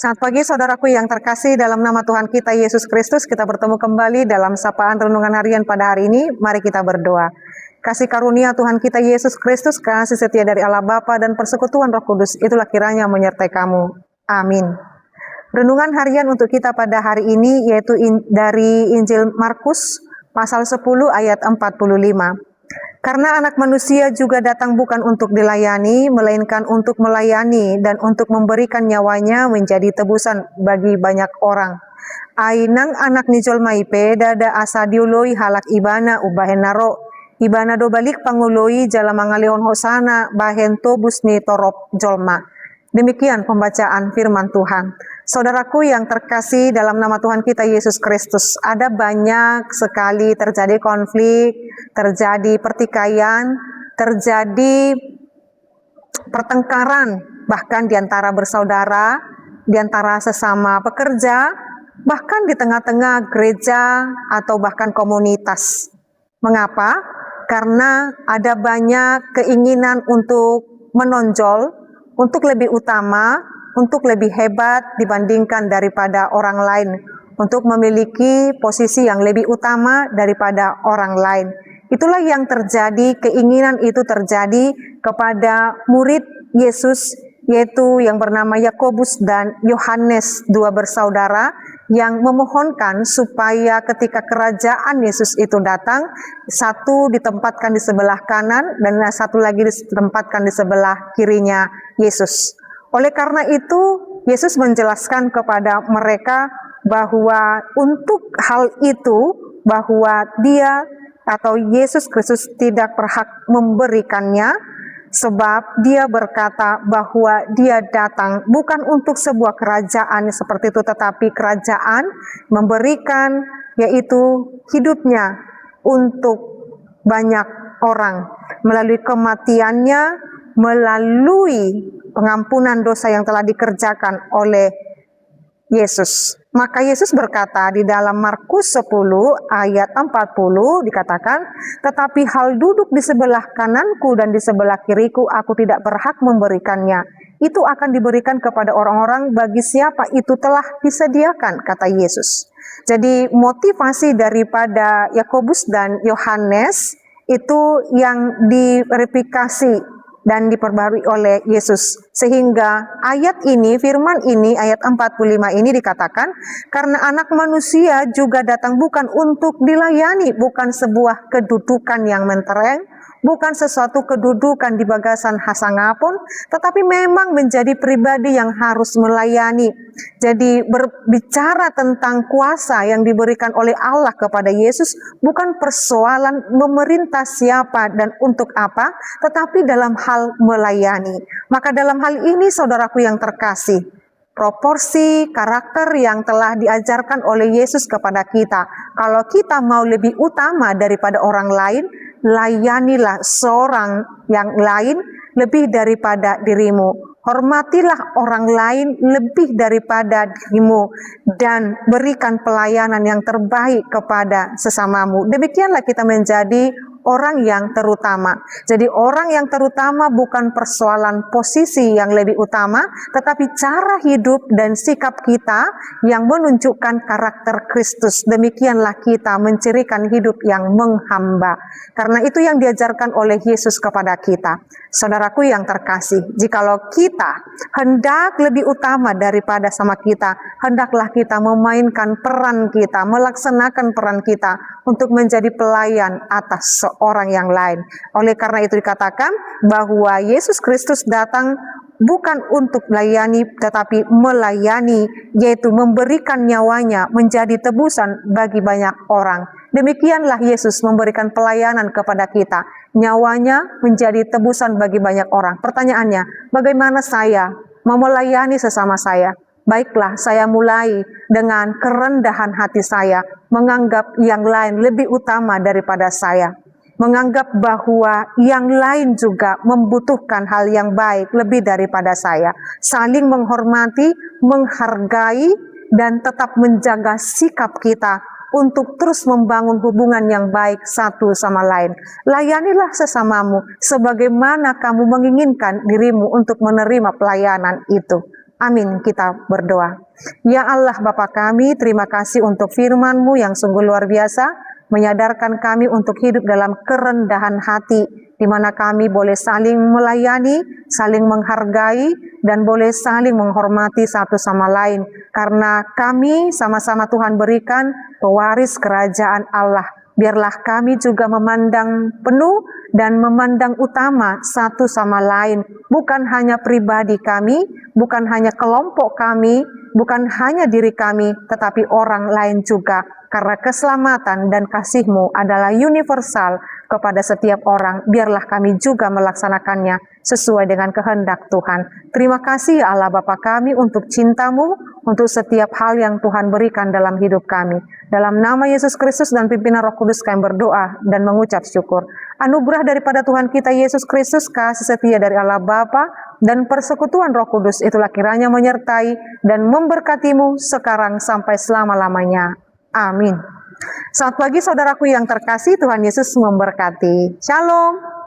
Selamat pagi saudaraku yang terkasih, dalam nama Tuhan kita Yesus Kristus kita bertemu kembali dalam sapaan renungan harian pada hari ini. Mari kita berdoa. Kasih karunia Tuhan kita Yesus Kristus, kasih setia dari Allah Bapa dan persekutuan Roh Kudus, itulah kiranya menyertai kamu. Amin. Renungan harian untuk kita pada hari ini yaitu dari Injil Markus pasal 10 ayat 45. Karena anak manusia juga datang bukan untuk dilayani, melainkan untuk melayani dan untuk memberikan nyawanya menjadi tebusan bagi banyak orang. Ainang anak ni jolma ipe dada asa diuloi halak ibana ubahen naro. Ibana do balik panguloi jala mangalihon hosana bahen tobus ni torop jolma. Demikian pembacaan firman Tuhan. Saudaraku yang terkasih dalam nama Tuhan kita Yesus Kristus, ada banyak sekali terjadi konflik, terjadi pertikaian, terjadi pertengkaran, bahkan di antara bersaudara, di antara sesama pekerja, bahkan di tengah-tengah gereja atau bahkan komunitas. Mengapa? Karena ada banyak keinginan untuk menonjol, untuk lebih utama, untuk lebih hebat dibandingkan daripada orang lain, untuk memiliki posisi yang lebih utama daripada orang lain. Itulah yang terjadi, keinginan itu terjadi kepada murid Yesus, yaitu yang bernama Yakobus dan Yohanes, dua bersaudara yang memohonkan supaya ketika kerajaan Yesus itu datang, satu ditempatkan di sebelah kanan dan satu lagi ditempatkan di sebelah kirinya Yesus. Oleh karena itu, Yesus menjelaskan kepada mereka bahwa untuk hal itu, bahwa dia atau Yesus Kristus tidak berhak memberikannya, sebab dia berkata bahwa dia datang bukan untuk sebuah kerajaan seperti itu, tetapi kerajaan memberikan yaitu hidupnya untuk banyak orang melalui kematiannya, melalui pengampunan dosa yang telah dikerjakan oleh Yesus. Maka Yesus berkata di dalam Markus 10 ayat 40 dikatakan, tetapi hal duduk di sebelah kananku dan di sebelah kiriku aku tidak berhak memberikannya. Itu akan diberikan kepada orang-orang bagi siapa itu telah disediakan, kata Yesus. Jadi motivasi daripada Yakobus dan Yohanes itu yang direplikasi dan diperbarui oleh Yesus. Sehingga ayat ini, firman ini, ayat 45 ini dikatakan, karena anak manusia juga datang bukan untuk dilayani, bukan sebuah kedudukan yang mentereng, bukan sesuatu kedudukan di bagasan hasangapun, tetapi memang menjadi pribadi yang harus melayani. Jadi berbicara tentang kuasa yang diberikan oleh Allah kepada Yesus bukan persoalan memerintah siapa dan untuk apa, tetapi dalam hal melayani. Maka dalam hal ini saudaraku yang terkasih, proporsi karakter yang telah diajarkan oleh Yesus kepada kita, kalau kita mau lebih utama daripada orang lain, layanilah seorang yang lain lebih daripada dirimu. Hormatilah orang lain lebih daripada dirimu dan berikan pelayanan yang terbaik kepada sesamamu. Demikianlah kita menjadi orang yang terutama. Jadi orang yang terutama bukan persoalan posisi yang lebih utama, tetapi cara hidup dan sikap kita yang menunjukkan karakter Kristus. Demikianlah kita mencirikan hidup yang menghamba. Karena itu yang diajarkan oleh Yesus kepada kita. Saudaraku yang terkasih, jikalau kita hendak lebih utama daripada sama kita, hendaklah kita memainkan peran kita, melaksanakan peran kita untuk menjadi pelayan atas seorang yang lain. Oleh karena itu dikatakan bahwa Yesus Kristus datang bukan untuk melayani tetapi melayani, yaitu memberikan nyawanya menjadi tebusan bagi banyak orang. Demikianlah Yesus memberikan pelayanan kepada kita, nyawanya menjadi tebusan bagi banyak orang. Pertanyaannya, bagaimana saya mau melayani sesama saya. Baiklah, saya mulai dengan kerendahan hati saya, menganggap yang lain lebih utama daripada saya. Menganggap bahwa yang lain juga membutuhkan hal yang baik lebih daripada saya. Saling menghormati, menghargai, dan tetap menjaga sikap kita untuk terus membangun hubungan yang baik satu sama lain. Layanilah sesamamu sebagaimana kamu menginginkan dirimu untuk menerima pelayanan itu. Amin, kita berdoa. Ya Allah Bapa kami, terima kasih untuk firman-Mu yang sungguh luar biasa, menyadarkan kami untuk hidup dalam kerendahan hati, di mana kami boleh saling melayani, saling menghargai, dan boleh saling menghormati satu sama lain. Karena kami sama-sama Tuhan berikan pewaris kerajaan Allah. Biarlah kami juga memandang penuh dan memandang utama satu sama lain. Bukan hanya pribadi kami, bukan hanya kelompok kami, bukan hanya diri kami, tetapi orang lain juga. Karena keselamatan dan kasih-Mu adalah universal kepada setiap orang. Biarlah kami juga melaksanakannya sesuai dengan kehendak Tuhan. Terima kasih ya Allah Bapa kami untuk cinta-Mu, untuk setiap hal yang Tuhan berikan dalam hidup kami. Dalam nama Yesus Kristus dan pimpinan Roh Kudus kami berdoa dan mengucap syukur. Anugerah daripada Tuhan kita Yesus Kristus, kasih setia dari Allah Bapa, dan persekutuan Roh Kudus itulah kiranya menyertai dan memberkatimu sekarang sampai selama-lamanya. Amin. Selamat pagi saudaraku yang terkasih, Tuhan Yesus memberkati. Shalom.